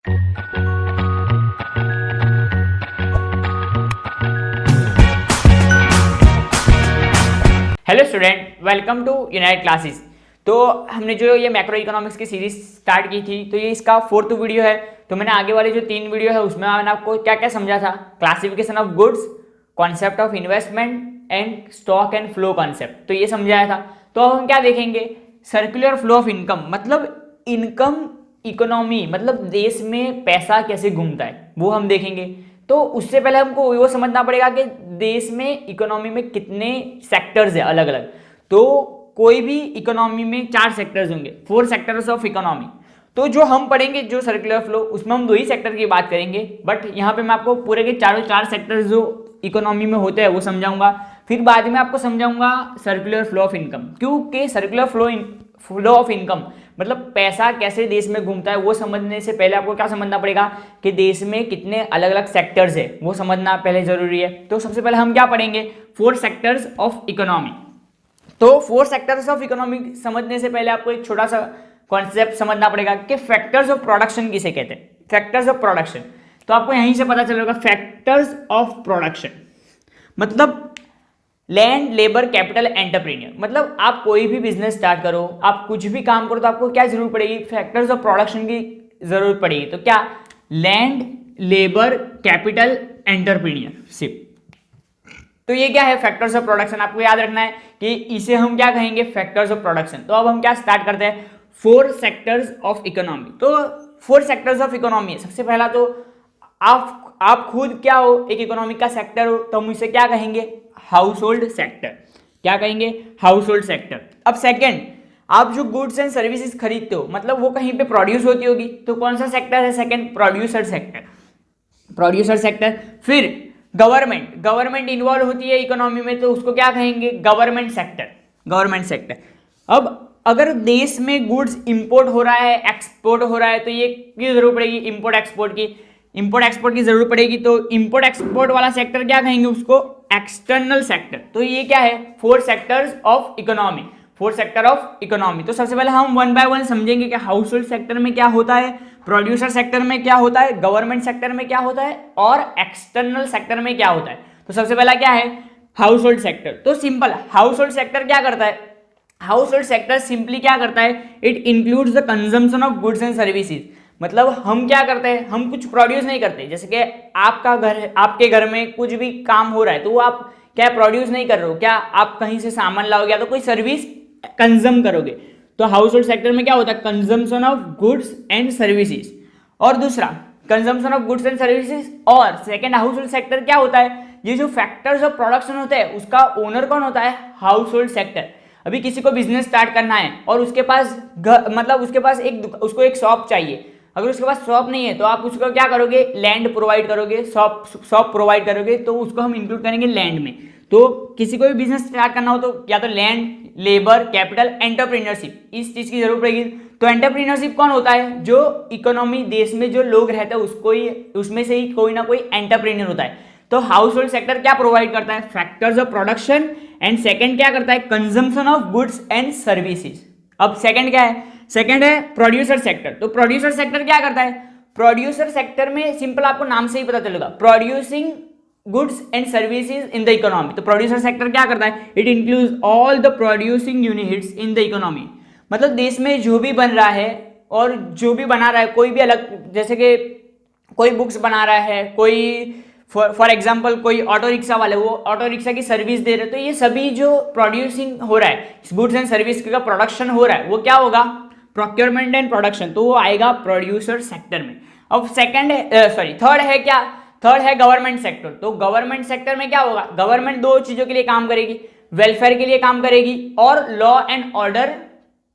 Hello student, welcome to Unite Classes. तो हमने जो ये मैक्रो इकोनॉमिक्स की सीरीज स्टार्ट की थी, तो ये इसका 4th वीडियो है। तो मैंने आगे वाले जो 3 वीडियो है उसमें मैंने आपको क्या क्या समझा था, classification of goods, concept of investment and stock and flow concept, तो ये समझाया था। तो अब हम क्या देखेंगे, सर्कुलर फ्लो ऑफ इनकम, मतलब इनकम इकोनॉमी, मतलब देश में पैसा कैसे घूमता है वो हम देखेंगे। तो उससे पहले हमको वो समझना पड़ेगा कि देश में इकोनॉमी में कितने सेक्टर्स है अलग अलग। तो कोई भी इकोनॉमी में 4 सेक्टर्स होंगे, 4 सेक्टर्स ऑफ इकोनॉमी। तो जो हम पढ़ेंगे जो सर्कुलर फ्लो, उसमें हम 2 ही सेक्टर की बात करेंगे, बट यहाँ पे मैं आपको पूरे के चारों 4 सेक्टर्स जो इकोनॉमी में होते हैं वो समझाऊंगा। फिर बाद में आपको समझाऊंगा सर्कुलर फ्लो ऑफ इनकम, क्योंकि सर्कुलर फ्लो ऑफ इनकम मतलब पैसा कैसे देश में घूमता है वो समझने से पहले आपको क्या समझना पड़ेगा कि देश में कितने अलग अलग सेक्टर्स है वो समझना पहले जरूरी है। तो सबसे पहले हम क्या पढ़ेंगे, 4 सेक्टर्स ऑफ इकोनॉमी। तो 4 सेक्टर्स ऑफ इकोनॉमी समझने से पहले आपको एक छोटा सा कॉन्सेप्ट समझना पड़ेगा कि फैक्टर्स ऑफ प्रोडक्शन किसे कहते हैं। फैक्टर्स ऑफ प्रोडक्शन, तो आपको यहीं से पता चलेगा। फैक्टर्स ऑफ प्रोडक्शन मतलब लैंड, लेबर, कैपिटल, एंटरप्रेन्योर, मतलब आप कोई भी बिजनेस स्टार्ट करो, आप कुछ भी काम करो, तो आपको क्या जरूरत पड़ेगी, फैक्टर्स ऑफ प्रोडक्शन की जरूरत पड़ेगी। तो क्या, लैंड, लेबर, कैपिटल, एंटरप्रेन्योरशिप। तो ये क्या है, फैक्टर्स ऑफ प्रोडक्शन। आपको याद रखना है कि इसे हम क्या कहेंगे, फैक्टर्स ऑफ प्रोडक्शन। तो अब हम क्या स्टार्ट करते हैं, 4 सेक्टर्स ऑफ इकोनॉमी। तो 4 सेक्टर्स ऑफ इकोनॉमी है। सबसे पहला तो आप खुद क्या हो, एक इकोनॉमिक का सेक्टर हो, तो हम इसे क्या कहेंगे, हाउस होल्ड सेक्टर। क्या कहेंगे, हाउस होल्ड सेक्टर। अब सेकंड, आप जो गुड्स एंड सर्विसेज खरीदते हो, मतलब वो कहीं पे प्रोड्यूस होती होगी, तो कौन सा सेक्टर है, second, producer sector. Producer sector. फिर गवर्नमेंट इन्वॉल्व होती है इकोनॉमी में, तो उसको क्या कहेंगे, गवर्नमेंट सेक्टर। Government sector. अब अगर देश में गुड्स इंपोर्ट हो रहा है, एक्सपोर्ट हो रहा है, तो ये की जरूरत पड़ेगी, इंपोर्ट एक्सपोर्ट की। इंपोर्ट एक्सपोर्ट की जरूरत पड़ेगी, तो इंपोर्ट एक्सपोर्ट वाला सेक्टर क्या कहेंगे उसको, एक्सटर्नल सेक्टर। तो ये क्या है, 4 sectors of economy. 4 sector of economy. तो सबसे पहले हम 1 बाय 1 समझेंगे कि हाउस होल्ड सेक्टर में क्या होता है, प्रोड्यूसर सेक्टर में क्या होता है, गवर्नमेंट सेक्टर में क्या होता है, और एक्सटर्नल सेक्टर में क्या होता है। तो सबसे पहला क्या है, हाउस होल्ड सेक्टर। तो सिंपल, हाउस होल्ड सेक्टर क्या करता है, हाउस होल्ड सेक्टर सिंपली क्या करता है, it includes the consumption of goods and services. मतलब हम क्या करते हैं, हम कुछ प्रोड्यूस नहीं करते। जैसे कि आपका घर है, आपके घर में कुछ भी काम हो रहा है, तो वो आप क्या प्रोड्यूस नहीं कर रहे हो, क्या आप कहीं से सामान लाओगे या तो कोई सर्विस कंज्यूम करोगे। तो हाउस होल्ड सेक्टर में क्या होता है, consumption of goods and services. और दूसरा, consumption of goods and services. और सेकंड, हाउस होल्ड सेक्टर क्या होता है, ये जो फैक्टर्स ऑफ प्रोडक्शन होते हैं उसका ओनर कौन होता है, हाउस होल्ड सेक्टर। अभी किसी को बिजनेस स्टार्ट करना है और उसके पास मतलब उसके पास उसको एक शॉप चाहिए। अगर उसके पास शॉप नहीं है तो आप उसको क्या करोगे, लैंड प्रोवाइड करोगे, शॉप प्रोवाइड करोगे, तो उसको हम इंक्लूड करेंगे लैंड में। तो किसी को भी बिजनेस स्टार्ट करना हो तो या तो लैंड, लेबर, कैपिटल, एंटरप्रेन्योरशिप, इस चीज की जरूरत पड़ेगी। तो एंटरप्रेन्योरशिप कौन होता है, जो इकोनॉमी देश में जो लोग रहते हैं उसको ही, उसमें से ही कोई ना कोई एंटरप्रेन्योर होता है। तो हाउस होल्ड सेक्टर क्या प्रोवाइड करता है, factors of production, and second क्या करता है, consumption of goods and services. अब सेकंड क्या है, सेकंड है प्रोड्यूसर सेक्टर। तो प्रोड्यूसर सेक्टर क्या करता है, प्रोड्यूसर सेक्टर में सिंपल आपको नाम से ही पता चलेगा, producing goods and services in the economy. तो प्रोड्यूसर सेक्टर क्या करता है, it includes all the producing units in the economy. मतलब देश में जो भी बन रहा है और जो भी बना रहा है, कोई भी अलग, जैसे कि कोई बुक्स बना रहा है, कोई फॉर एग्जाम्पल कोई ऑटो रिक्शा वाले, वो ऑटो रिक्शा की सर्विस दे रहे, तो ये सभी जो प्रोड्यूसिंग हो रहा है, गुड्स एंड सर्विस का प्रोडक्शन हो रहा है, वो क्या होगा, प्रोक्योरमेंट एंड प्रोडक्शन। तो वो आएगा प्रोड्यूसर सेक्टर में। अब थर्ड है क्या, थर्ड है गवर्नमेंट सेक्टर। तो गवर्नमेंट सेक्टर में क्या होगा, गवर्नमेंट 2 चीजों के लिए काम करेगी, वेलफेयर के लिए काम करेगी और लॉ एंड ऑर्डर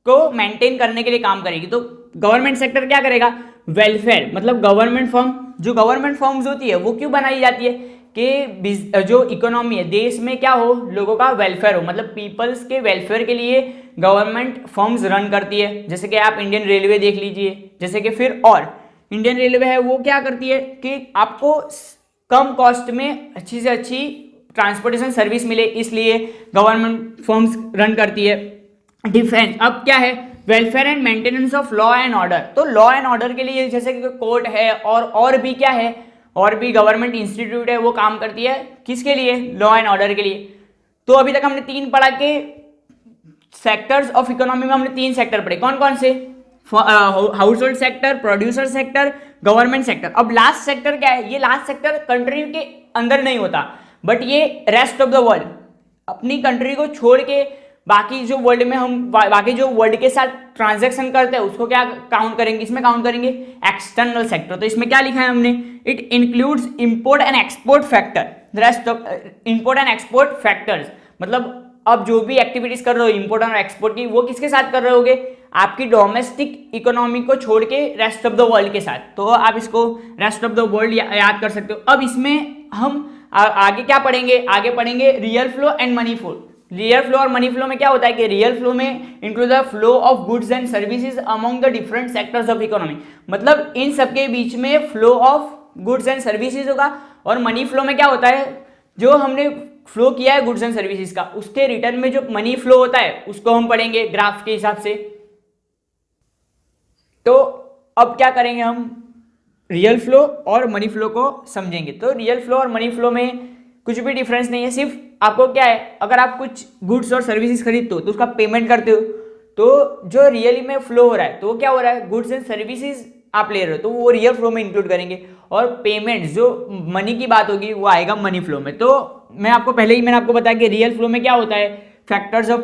को मेंटेन करने के लिए काम करेगी। तो गवर्नमेंट सेक्टर क्या करेगा, वेलफेयर, मतलब गवर्नमेंट फर्म, जो गवर्नमेंट फर्म्स होती है वो क्यों बनाई जाती है कि जो इकोनॉमी है देश में क्या हो, लोगों का वेलफेयर हो, मतलब पीपल्स के वेलफेयर के लिए गवर्नमेंट फर्म्स रन करती है। जैसे कि आप इंडियन रेलवे देख लीजिए, जैसे कि फिर और इंडियन रेलवे है वो क्या करती है कि आपको कम कॉस्ट में अच्छी से अच्छी ट्रांसपोर्टेशन सर्विस मिले, इसलिए गवर्नमेंट फर्म्स रन करती है। डिफेंस, अब क्या है, welfare and maintenance of law and order. तो लॉ एंड ऑर्डर के लिए जैसे कि कोर्ट है और भी क्या है, और भी गवर्नमेंट इंस्टीट्यूट है, वो काम करती है किसके लिए, लॉ एंड ऑर्डर के लिए। तो अभी तक हमने 3 पढ़ा के सेक्टर्स ऑफ इकोनॉमी में हमने 3 सेक्टर पढ़े, कौन कौन से, house hold sector, producer sector, government sector. अब लास्ट सेक्टर क्या है, ये लास्ट सेक्टर कंट्री के अंदर नहीं होता, बट ये रेस्ट ऑफ द वर्ल्ड, अपनी कंट्री को छोड़ के बाकी जो वर्ल्ड में हम बाकी जो वर्ल्ड के साथ ट्रांजैक्शन करते हैं उसको क्या काउंट करेंगे, इसमें काउंट करेंगे एक्सटर्नल सेक्टर। तो इसमें क्या लिखा है हमने, it includes import and export factor, rest of import and export factors. मतलब अब जो भी एक्टिविटीज कर रहे हो इंपोर्ट और एक्सपोर्ट की, वो किसके साथ कर रहे होगे, आपकी डोमेस्टिक इकोनॉमी को छोड़ के रेस्ट ऑफ द वर्ल्ड के साथ। तो आप इसको रेस्ट ऑफ द वर्ल्ड याद कर सकते हो। अब इसमें हम आगे क्या पढ़ेंगे, आगे पढ़ेंगे real flow and money flow. Real flow और मनी फ्लो में क्या होता है कि रियल फ्लो में include the flow of goods and services among the different sectors of economy. मतलब इन सबके बीच में flow of goods and services होगा। और मनी फ्लो में क्या होता है, जो हमने फ्लो किया है गुड्स एंड सर्विसेज का, उसके रिटर्न में जो मनी फ्लो होता है उसको हम पढ़ेंगे ग्राफ के हिसाब से। तो अब क्या करेंगे, हम रियल फ्लो और मनी फ्लो को समझेंगे। तो रियल फ्लो और मनी फ्लो में कुछ भी डिफरेंस नहीं है, सिर्फ आपको क्या है, अगर आप कुछ गुड्स और सर्विसेज खरीदते हो तो उसका पेमेंट करते हो, तो जो रियली में फ्लो हो रहा है तो वो क्या हो रहा है, गुड्स एंड सर्विसेज आप ले रहे हो तो वो रियल फ्लो में इंक्लूड करेंगे। और पेमेंट जो मनी की बात होगी वो आएगा मनी फ्लो में। तो मैं आपको पहले ही मैंने आपको बताया कि रियल फ्लो में क्या होता है, फैक्टर्स ऑफ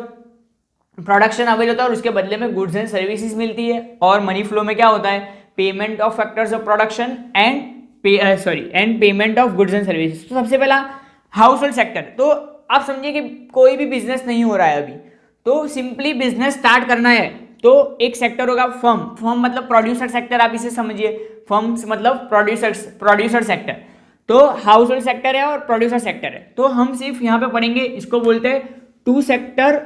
प्रोडक्शन अवेल होता है और उसके बदले में गुड्स एंड सर्विसेज मिलती है। और मनी फ्लो में क्या होता है, payment of factors of production and payment of goods and services. तो सबसे पहला हाउस होल्ड सेक्टर। तो आप समझिए कि कोई भी बिजनेस नहीं हो रहा है अभी, तो सिंपली बिजनेस स्टार्ट करना है तो एक सेक्टर होगा फर्म। फर्म मतलब प्रोड्यूसर सेक्टर, आप इसे समझिए, फर्म्स मतलब प्रोड्यूसर सेक्टर। तो हाउस होल्ड सेक्टर है और प्रोड्यूसर सेक्टर है। तो हम सिर्फ यहाँ पे पढ़ेंगे, इसको बोलते हैं टू सेक्टर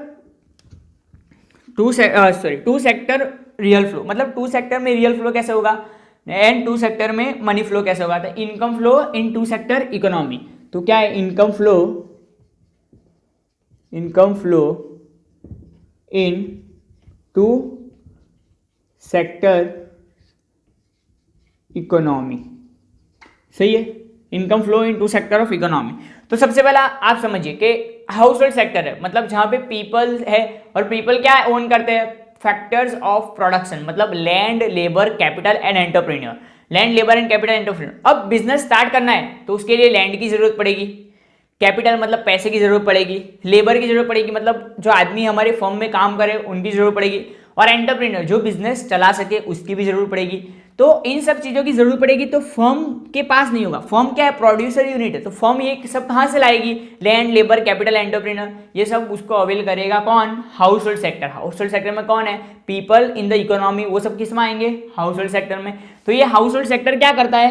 रियल फ्लो। मतलब टू सेक्टर में रियल फ्लो कैसे होगा एंड टू सेक्टर में मनी फ्लो कैसे होगा। तो income flow in two sector economy. तो क्या है, income flow in two sector economy, सही है, income flow in two sector of economy. तो सबसे पहला आप समझिए कि हाउस होल्ड सेक्टर है, मतलब जहां पे पीपल है, और पीपल क्या ओन करते हैं, फैक्टर्स ऑफ प्रोडक्शन, मतलब land, labour, capital and entrepreneur. Land, labour and capital entrepreneur. अब बिजनेस स्टार्ट करना है तो उसके लिए लैंड की जरूरत पड़ेगी, कैपिटल मतलब पैसे की जरूरत पड़ेगी, लेबर की जरूरत पड़ेगी मतलब जो आदमी हमारे फर्म में काम करे उनकी जरूरत पड़ेगी, और एंटरप्रेन्योर जो बिजनेस चला सके उसकी भी जरूरत पड़ेगी। तो इन सब चीज़ों की जरूरत पड़ेगी। तो फर्म के पास नहीं होगा, फर्म क्या है, प्रोड्यूसर यूनिट है। तो फर्म ये सब कहाँ से लाएगी, लैंड, लेबर, कैपिटल, एंटरप्रेन्योर, ये सब उसको अवेल करेगा कौन, house hold sector. Household sector में कौन है, पीपल इन द इकोनॉमी, वो सब किस में आएंगे, हाउस होल्ड सेक्टर में। तो ये हाउस होल्ड सेक्टर क्या करता है,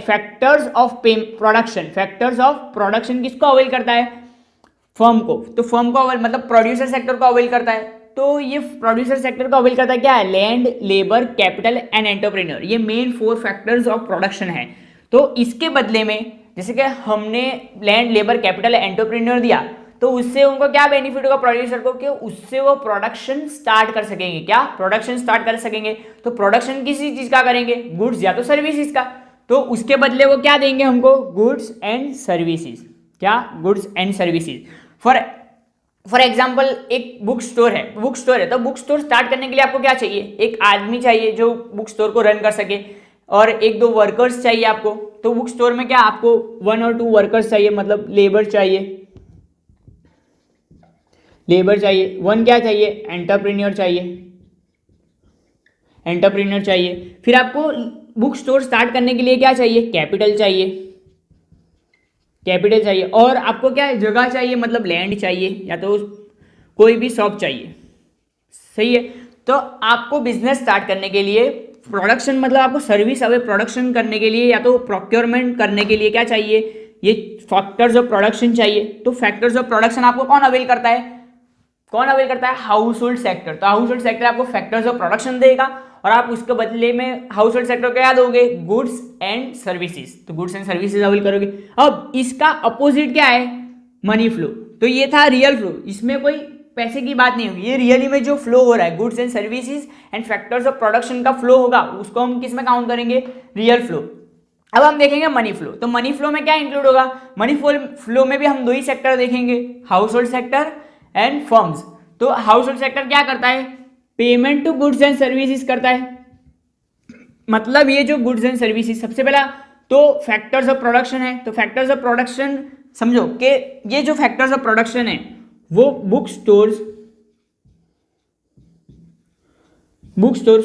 फैक्टर्स ऑफ प्रोडक्शन किसको अवेल करता है, फर्म को। तो फर्म को अवेल मतलब प्रोड्यूसर सेक्टर को अवेल करता है। तो ये प्रोड्यूसर सेक्टर को अवेल करता है क्या है, land, labour, capital and entrepreneur. ये मेन 4 फैक्टर्स ऑफ प्रोडक्शन है। तो इसके बदले में जैसे कि हमने लैंड, लेबर, कैपिटल, एंटरप्रेन्योर दिया, तो उससे उनको क्या बेनिफिट होगा प्रोड्यूसर को, कि उससे वो प्रोडक्शन स्टार्ट कर सकेंगे। क्या, प्रोडक्शन स्टार्ट कर सकेंगे। तो प्रोडक्शन किसी चीज का करेंगे, गुड्स या तो सर्विसेज का। तो उसके बदले वो क्या देंगे हमको, गुड्स एंड सर्विसेज। क्या, goods and services. For example एक बुक स्टोर है, तो बुक स्टोर स्टार्ट करने के लिए आपको क्या चाहिए, एक आदमी चाहिए जो बुक स्टोर को रन कर सके, और 1-2 वर्कर्स चाहिए आपको। तो बुक स्टोर में क्या, आपको 1 और 2 वर्कर्स चाहिए, मतलब लेबर चाहिए। 1 क्या चाहिए, एंटरप्रेन्योर चाहिए। फिर आपको बुक स्टोर स्टार्ट करने के लिए क्या चाहिए, कैपिटल चाहिए। और आपको क्या है, जगह चाहिए, मतलब लैंड चाहिए या तो कोई भी शॉप चाहिए, सही है। तो आपको बिजनेस स्टार्ट करने के लिए, प्रोडक्शन मतलब आपको सर्विस अवे प्रोडक्शन करने के लिए या तो प्रोक्योरमेंट करने के लिए क्या चाहिए, ये फैक्टर्स ऑफ प्रोडक्शन चाहिए। तो फैक्टर्स ऑफ प्रोडक्शन आपको कौन अवेल करता है, हाउस होल्ड सेक्टर। तो हाउस होल्ड सेक्टर आपको फैक्टर्स ऑफ प्रोडक्शन देगा और आप उसके बदले में हाउस होल्ड सेक्टर क्या दोगे, गुड्स एंड सर्विसेज। तो गुड्स एंड सर्विसेज अवेल करोगे। अब इसका अपोजिट क्या है, मनी फ्लो। तो ये था रियल फ्लो, इसमें कोई पैसे की बात नहीं होगी, ये रियली में जो फ्लो हो रहा है goods and services and factors of production का फ्लो होगा, उसको हम किस में काउंट करेंगे, रियल फ्लो। अब हम देखेंगे मनी फ्लो। तो मनी फ्लो में क्या इंक्लूड होगा, मनी फ्लो में भी हम दो ही सेक्टर देखेंगे, household sector and firms. तो हाउस होल्ड सेक्टर क्या करता है, payment to goods and services करता है। मतलब ये जो गुड्स एंड सर्विसेज, सबसे पहला तो फैक्टर्स ऑफ प्रोडक्शन है। तो फैक्टर्स ऑफ प्रोडक्शन समझो कि ये जो फैक्टर्स ऑफ प्रोडक्शन है वो बुक स्टोर्स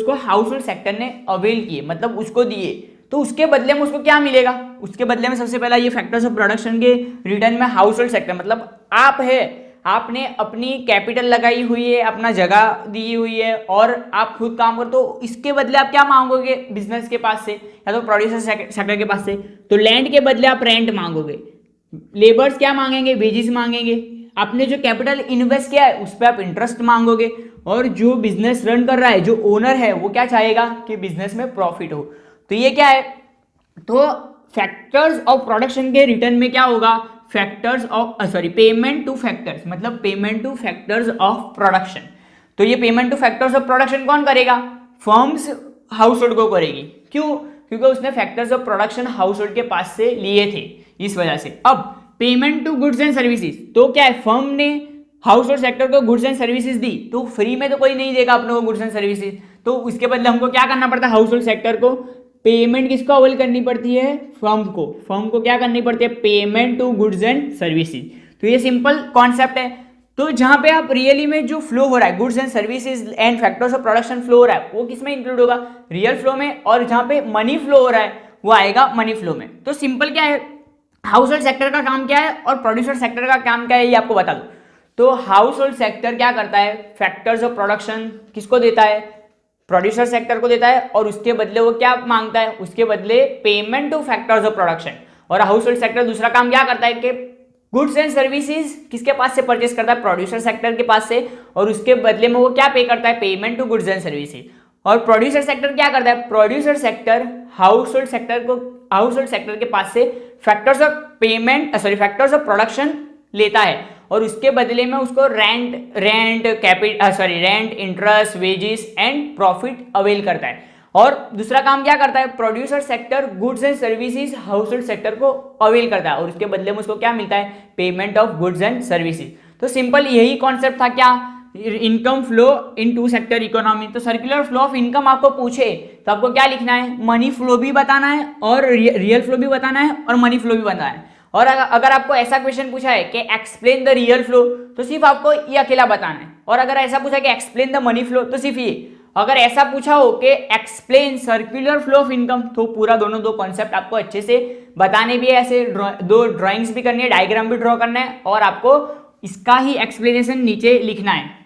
को हाउस होल्ड सेक्टर ने अवेल किए, मतलब उसको दिए। तो उसके बदले में उसको क्या मिलेगा, उसके बदले में सबसे पहला ये फैक्टर्स ऑफ प्रोडक्शन के रिटर्न में हाउस होल्ड सेक्टर, मतलब आप है, आपने अपनी कैपिटल लगाई हुई है, अपना जगह दी हुई है और आप खुद काम करो, तो इसके बदले आप क्या मांगोगे बिजनेस के पास से या तो प्रोड्यूसर सेक्टर के पास से। तो लैंड के बदले आप रेंट मांगोगे, लेबर्स क्या मांगेंगे, वेजेस मांगेंगे, आपने जो कैपिटल इन्वेस्ट किया है उस पर आप इंटरेस्ट मांगोगे, और जो बिजनेस रन कर रहा है, जो ओनर है, वो क्या चाहेगा कि बिजनेस में प्रॉफिट हो। तो ये क्या है, तो फैक्टर्स ऑफ प्रोडक्शन के रिटर्न में क्या होगा, factors of payment to factors, मतलब payment to factors of production. तो ये payment to factors of production कौन करेगा, फर्म्स हाउस होल्ड को करेगी। क्यों, क्योंकि उसने factors of production household के पास से लिए थे, इस वजह से। अब payment to goods and services, तो क्या है, फर्म ने हाउस होल्ड सेक्टर को गुड्स एंड सर्विसेज दी, तो फ्री में तो कोई नहीं देगा अपने को गुड्स एंड सर्विसेज, तो उसके बदले हमको क्या करना पड़ता है, हाउस होल्ड सेक्टर को पेमेंट किसको अवेल करनी पड़ती है, फर्म को क्या करनी पड़ती है, payment to goods and services. तो ये सिंपल कॉन्सेप्ट है। तो जहां पे आप रियली में जो फ्लो हो रहा है goods and services and factors of production flow हो रहा है, वो किस में इंक्लूड होगा, रियल फ्लो में, और जहां पे मनी फ्लो हो रहा है वो आएगा मनी फ्लो में। तो सिंपल क्या है, हाउस होल्ड सेक्टर का काम क्या है और प्रोड्यूसर सेक्टर का काम क्या है, ये आपको बता दो। तो हाउस होल्ड सेक्टर क्या करता है, फैक्टर्स ऑफ प्रोडक्शन किसको देता है, प्रोड्यूसर सेक्टर को देता है, और उसके बदले वो क्या मांगता है, उसके बदले payment to factors of production. और हाउस होल्ड सेक्टर दूसरा काम क्या करता है कि गुड्स एंड सर्विसेज किसके पास से परचेस करता है, प्रोड्यूसर सेक्टर के पास से, और उसके बदले में वो क्या पे करता है, payment to goods and services. और प्रोड्यूसर सेक्टर क्या करता है, producer sector household sector के पास से फैक्टर्स ऑफ प्रोडक्शन लेता है, और उसके बदले में उसको rent, interest, wages and profit avail करता है। और दूसरा काम क्या करता है, producer sector goods and services house hold sector को अवेल करता है, और उसके बदले में उसको क्या मिलता है, payment of goods and services. तो सिंपल यही कॉन्सेप्ट था, क्या, income flow in two sector economy. तो सर्कुलर फ्लो ऑफ इनकम आपको पूछे तो आपको क्या लिखना है, मनी फ्लो भी बताना है और रियल फ्लो भी बताना है और मनी फ्लो भी बताना है। और अगर आपको ऐसा क्वेश्चन पूछा है कि एक्सप्लेन द रियल फ्लो, तो सिर्फ आपको ये अकेला बताना है। और अगर ऐसा पूछा कि एक्सप्लेन द मनी फ्लो, तो सिर्फ ये। अगर ऐसा पूछा हो कि explain circular flow of income, तो पूरा दोनों दो कॉन्सेप्ट आपको अच्छे से बताने भी है, ऐसे दो ड्राइंग्स भी करनी है, डायग्राम भी ड्रॉ करना है, और आपको इसका ही एक्सप्लेनेशन नीचे लिखना है।